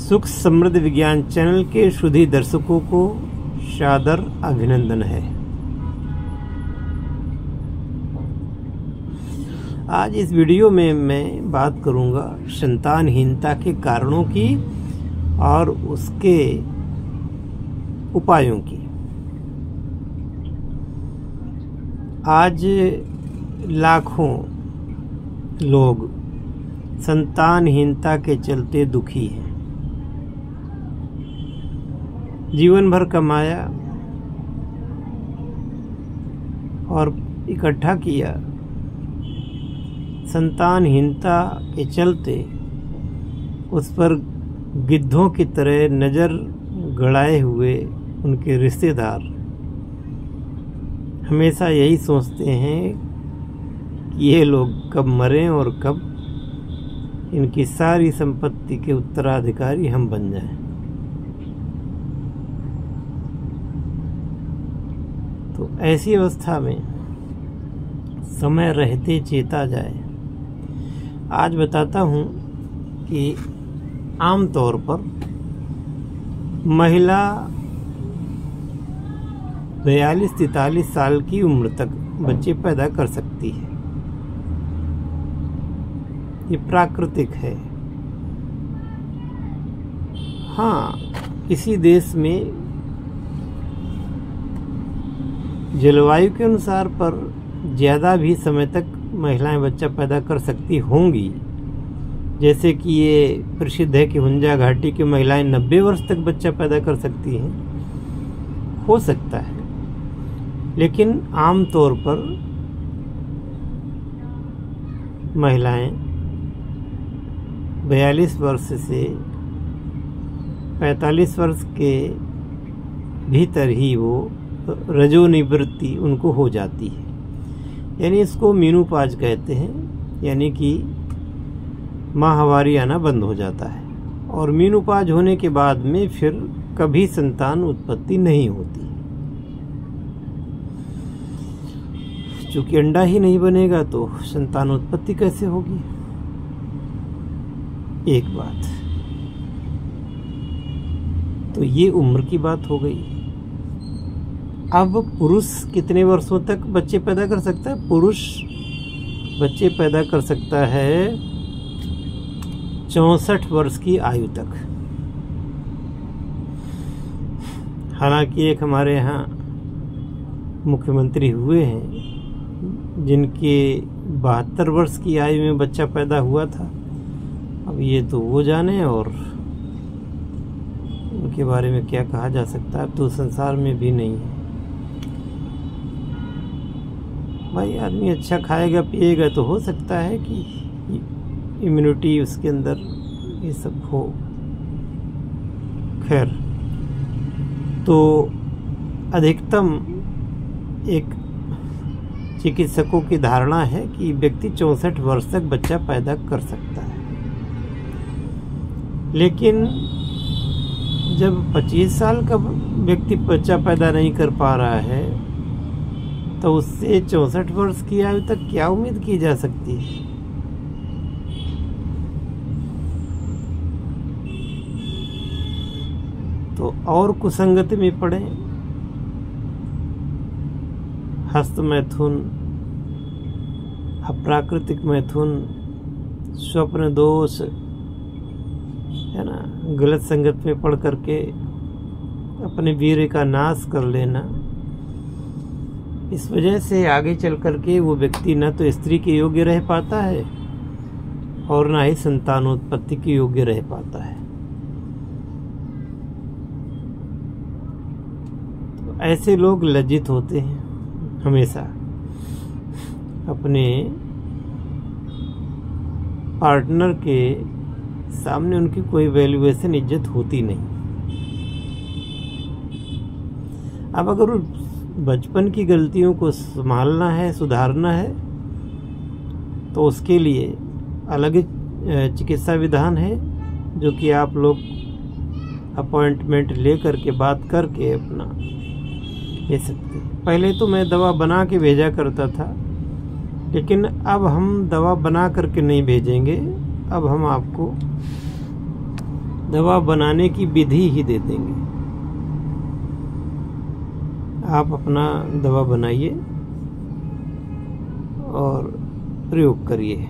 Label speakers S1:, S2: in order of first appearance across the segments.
S1: सुख समृद्ध विज्ञान चैनल के शुद्धि दर्शकों को सादर अभिनंदन है। आज इस वीडियो में मैं बात करूंगा संतानहीनता के कारणों की और उसके उपायों की। आज लाखों लोग संतानहीनता के चलते दुखी हैं। जीवन भर कमाया और इकट्ठा किया, संतानहीनता के चलते उस पर गिद्धों की तरह नज़र गड़ाए हुए उनके रिश्तेदार हमेशा यही सोचते हैं कि ये लोग कब मरें और कब इनकी सारी संपत्ति के उत्तराधिकारी हम बन जाएं। तो ऐसी अवस्था में समय रहते चेता जाए। आज बताता हूं कि आमतौर पर महिला 42-43 साल की उम्र तक बच्चे पैदा कर सकती है। ये प्राकृतिक है। हाँ, किसी देश में जलवायु के अनुसार पर ज़्यादा भी समय तक महिलाएं बच्चा पैदा कर सकती होंगी। जैसे कि ये प्रसिद्ध है कि हुंजा घाटी की महिलाएं 90 वर्ष तक बच्चा पैदा कर सकती हैं। हो सकता है, लेकिन आम तौर पर महिलाएं 42 वर्ष से 45 वर्ष के भीतर ही वो रजोनिवृत्ति उनको हो जाती है। यानी इसको मीनोपॉज कहते हैं, यानी कि माहवारी आना बंद हो जाता है और मीनोपॉज होने के बाद में फिर कभी संतान उत्पत्ति नहीं होती। चूंकि अंडा ही नहीं बनेगा तो संतान उत्पत्ति कैसे होगी? एक बात तो ये उम्र की बात हो गई। अब पुरुष कितने वर्षों तक बच्चे पैदा कर सकता है? पुरुष बच्चे पैदा कर सकता है 64 वर्ष की आयु तक। हालांकि एक हमारे यहाँ मुख्यमंत्री हुए हैं जिनके 72 वर्ष की आयु में बच्चा पैदा हुआ था। अब ये तो वो जाने, और उनके बारे में क्या कहा जा सकता है, अब तो संसार में भी नहीं है। भाई, आदमी अच्छा खाएगा पिएगा तो हो सकता है कि इम्यूनिटी उसके अंदर ये सब हो। खैर, तो अधिकतम एक चिकित्सकों की धारणा है कि व्यक्ति 64 वर्ष तक बच्चा पैदा कर सकता है। लेकिन जब 25 साल का व्यक्ति बच्चा पैदा नहीं कर पा रहा है तो उससे 64 वर्ष की आयु तक क्या उम्मीद की जा सकती है? तो और कुसंगति में पड़े हस्त मैथुन, अप्राकृतिक मैथुन, स्वप्न दोष, है ना, गलत संगत में पड़ करके अपने वीर्य का नाश कर लेना। इस वजह से आगे चल करके वो व्यक्ति न तो स्त्री के योग्य रह पाता है और न ही संतानोत्पत्ति के योग्य रह पाता है। तो ऐसे लोग लज्जित होते हैं हमेशा, अपने पार्टनर के सामने उनकी कोई वैल्यूएशन, इज्जत होती नहीं। अब अगर बचपन की गलतियों को संभालना है, सुधारना है, तो उसके लिए अलग चिकित्सा विधान है जो कि आप लोग अपॉइंटमेंट ले करके बात करके अपना ले सकते हैं। पहले तो मैं दवा बना के भेजा करता था, लेकिन अब हम दवा बना करके नहीं भेजेंगे। अब हम आपको दवा बनाने की विधि ही दे देंगे। आप अपना दवा बनाइए और प्रयोग करिए,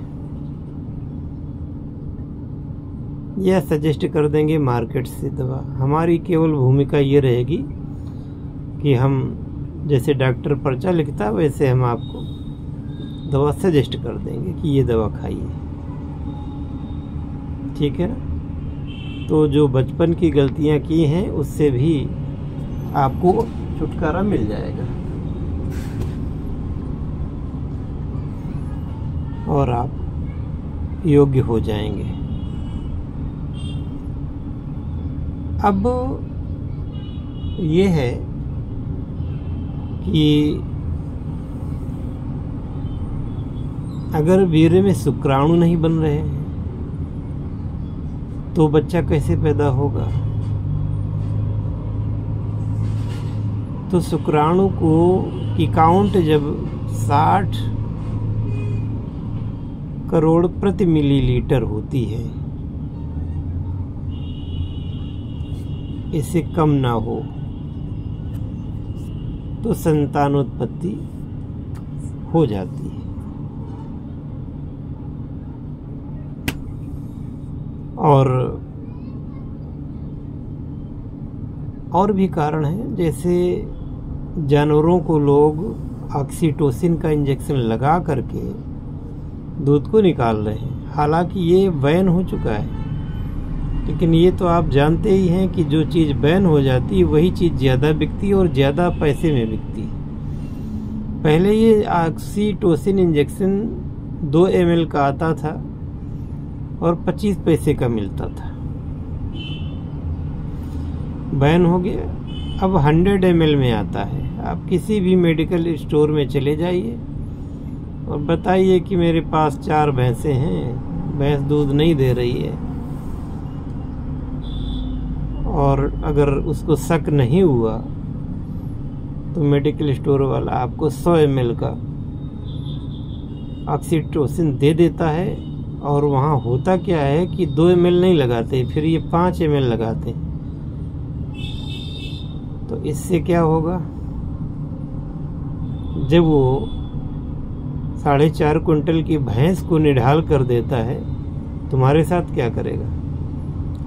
S1: यह सजेस्ट कर देंगे मार्केट से दवा। हमारी केवल भूमिका ये रहेगी कि हम जैसे डॉक्टर पर्चा लिखता है वैसे हम आपको दवा सजेस्ट कर देंगे कि ये दवा खाइए, ठीक है ना। तो जो बचपन की गलतियां की हैं उससे भी आपको छुटकारा मिल जाएगा और आप योग्य हो जाएंगे। अब ये है कि अगर वीर्य में शुक्राणु नहीं बन रहे हैं तो बच्चा कैसे पैदा होगा। तो शुक्राणु की काउंट जब 60 करोड़ प्रति मिलीलीटर होती है, इससे कम ना हो तो संतानोत्पत्ति हो जाती है। और भी कारण हैं, जैसे जानवरों को लोग ऑक्सीटोसिन का इंजेक्शन लगा करके दूध को निकाल रहे हैं। हालांकि ये बैन हो चुका है, लेकिन ये तो आप जानते ही हैं कि जो चीज़ बैन हो जाती है वही चीज़ ज़्यादा बिकती है और ज़्यादा पैसे में बिकती है। पहले ये ऑक्सीटोसिन इंजेक्शन 2 ml का आता था और 25 पैसे का मिलता था, बैन हो गया। अब 100 ml में आता है। आप किसी भी मेडिकल स्टोर में चले जाइए और बताइए कि मेरे पास 4 भैंसें हैं, भैंस दूध नहीं दे रही है, और अगर उसको शक नहीं हुआ तो मेडिकल स्टोर वाला आपको 100 ml का ऑक्सीटोसिन दे देता है। और वहाँ होता क्या है कि 2 ml नहीं लगाते, फिर ये 5 ml लगाते हैं। तो इससे क्या होगा, जब वो 4.5 क्विंटल की भैंस को निढाल कर देता है, तुम्हारे साथ क्या करेगा।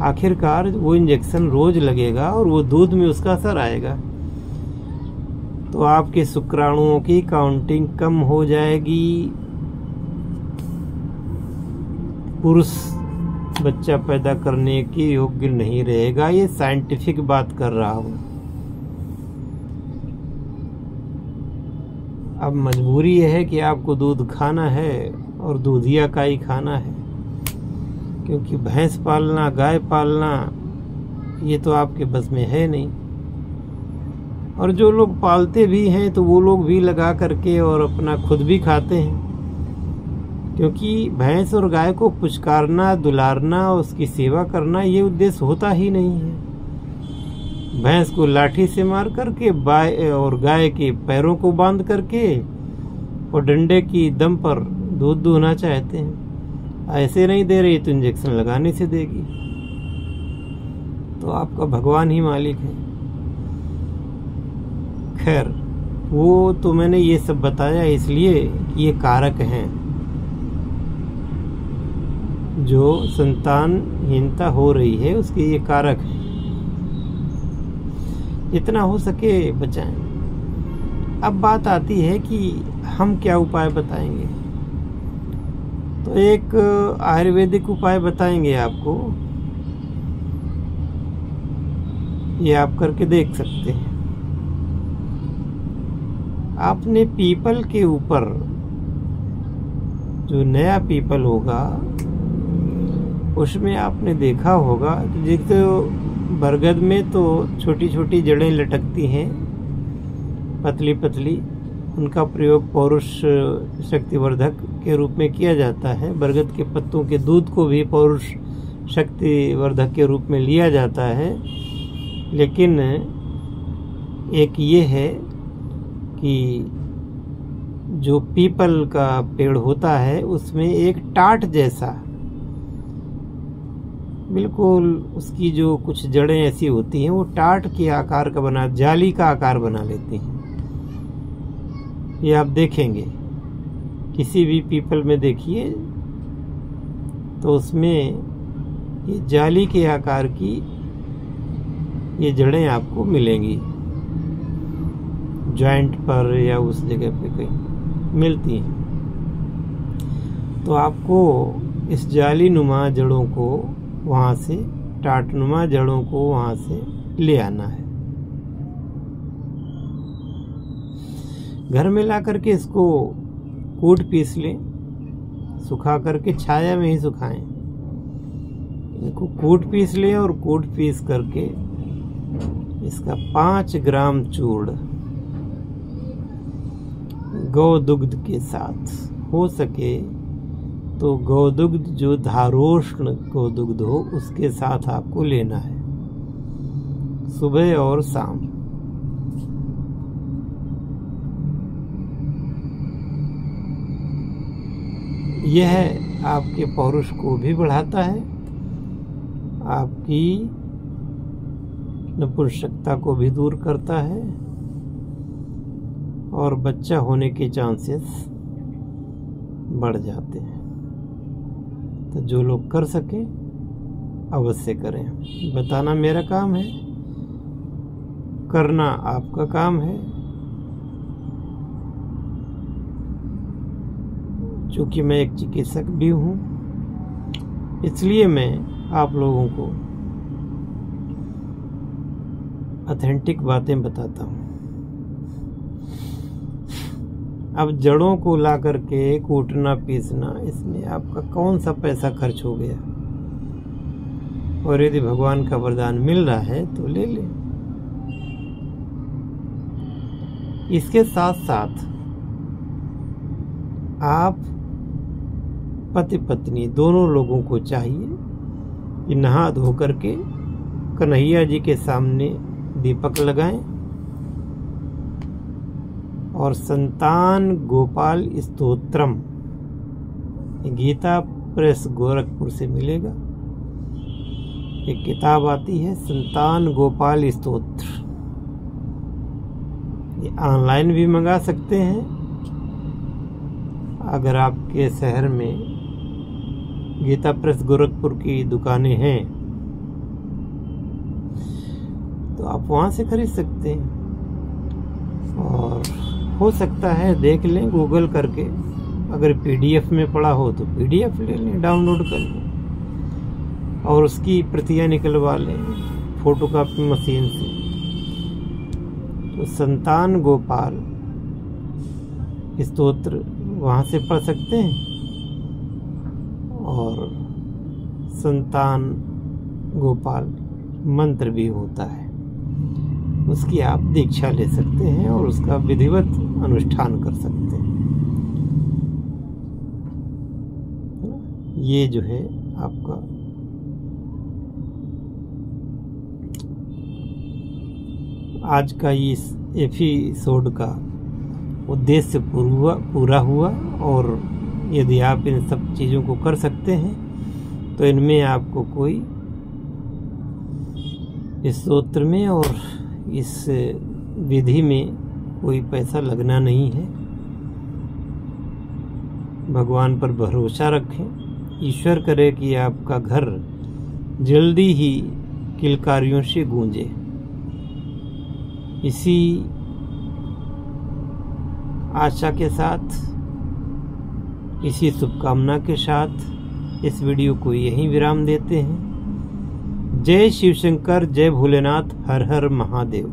S1: आखिरकार वो इंजेक्शन रोज लगेगा और वो दूध में उसका असर आएगा, तो आपके शुक्राणुओं की काउंटिंग कम हो जाएगी। पुरुष बच्चा पैदा करने के योग्य नहीं रहेगा। ये साइंटिफिक बात कर रहा हूं। अब मजबूरी यह है कि आपको दूध खाना है और दूधिया का ही खाना है, क्योंकि भैंस पालना, गाय पालना ये तो आपके बस में है नहीं। और जो लोग पालते भी हैं तो वो लोग भी लगा करके और अपना खुद भी खाते हैं, क्योंकि भैंस और गाय को पुचकारना, दुलारना, उसकी सेवा करना ये उद्देश्य होता ही नहीं है। भैंस को लाठी से मार करके और गाय के पैरों को बांध करके और डंडे की दम पर दूध दूहना चाहते हैं। ऐसे नहीं दे रही तो इंजेक्शन लगाने से देगी। तो आपका भगवान ही मालिक है। खैर, वो तो मैंने ये सब बताया इसलिए कि ये कारक हैं जो संतानहीनता हो रही है, उसके ये कारक हैं। जितना हो सके बचाएं। अब बात आती है कि हम क्या उपाय बताएंगे। तो एक आयुर्वेदिक उपाय बताएंगे आपको, ये आप करके देख सकते हैं। आपने पीपल के ऊपर, जो नया पीपल होगा उसमें आपने देखा होगा कि जैसे बरगद में तो छोटी छोटी जड़ें लटकती हैं, पतली पतली, उनका प्रयोग पौरुष शक्तिवर्धक के रूप में किया जाता है। बरगद के पत्तों के दूध को भी पौरुष शक्तिवर्धक के रूप में लिया जाता है। लेकिन एक ये है कि जो पीपल का पेड़ होता है उसमें एक टाट जैसा बिल्कुल उसकी जो कुछ जड़ें ऐसी होती हैं वो टाट के आकार का बना, जाली का आकार बना लेती हैं। ये आप देखेंगे किसी भी पीपल में, देखिए तो उसमें ये जाली के आकार की ये जड़ें आपको मिलेंगी, जॉइंट पर या उस जगह पे कहीं मिलती हैं। तो आपको इस जाली नुमा जड़ों को वहाँ से, टाटनुमा जड़ों को वहाँ से ले आना है। घर में ला करके इसको कूट पीस लें, सुखा करके छाया में ही सुखाएं। इनको कूट पीस लें और कूट पीस करके इसका 5 ग्राम चूर्ण गौ दुग्ध के साथ, हो सके तो गौदुग्ध जो धारोष्ण गौदुग्ध हो उसके साथ आपको लेना है, सुबह और शाम। यह आपके पौरुष को भी बढ़ाता है, आपकी नपुंसकता को भी दूर करता है और बच्चा होने के चांसेस बढ़ जाते हैं। तो जो लोग कर सकें अवश्य करें। बताना मेरा काम है, करना आपका काम है। चूंकि मैं एक चिकित्सक भी हूँ, इसलिए मैं आप लोगों को ऑथेंटिक बातें बताता हूँ। अब जड़ों को ला करके कूटना पीसना, इसमें आपका कौन सा पैसा खर्च हो गया? और यदि भगवान का वरदान मिल रहा है तो ले लें। इसके साथ साथ आप पति पत्नी दोनों लोगों को चाहिए कि नहा धो करके कन्हैया जी के सामने दीपक लगाएं और संतान गोपाल स्तोत्रम, गीता प्रेस गोरखपुर से मिलेगा। एक किताब आती है संतान गोपाल स्तोत्र, ये ऑनलाइन भी मंगा सकते हैं। अगर आपके शहर में गीता प्रेस गोरखपुर की दुकानें हैं तो आप वहां से खरीद सकते हैं। और हो सकता है देख लें गूगल करके, अगर पीडीएफ में पड़ा हो तो पीडीएफ ले लें, डाउनलोड कर लें और उसकी प्रतियां निकलवा लें फोटोकॉपी मशीन से। तो संतान गोपाल स्तोत्र वहाँ से पढ़ सकते हैं और संतान गोपाल मंत्र भी होता है, उसकी आप दीक्षा ले सकते हैं और उसका विधिवत अनुष्ठान कर सकते हैं। ये जो है आपका आज का इस एपिसोड का उद्देश्य पूरा हुआ। और यदि आप इन सब चीज़ों को कर सकते हैं तो इनमें आपको कोई इस स्तोत्र में और इस विधि में कोई पैसा लगना नहीं है। भगवान पर भरोसा रखें, ईश्वर करे कि आपका घर जल्दी ही किलकारियों से गूंजे। इसी आशा के साथ, इसी शुभकामना के साथ इस वीडियो को यहीं विराम देते हैं। जय शिव शंकर, जय भोलेनाथ, हर हर महादेव।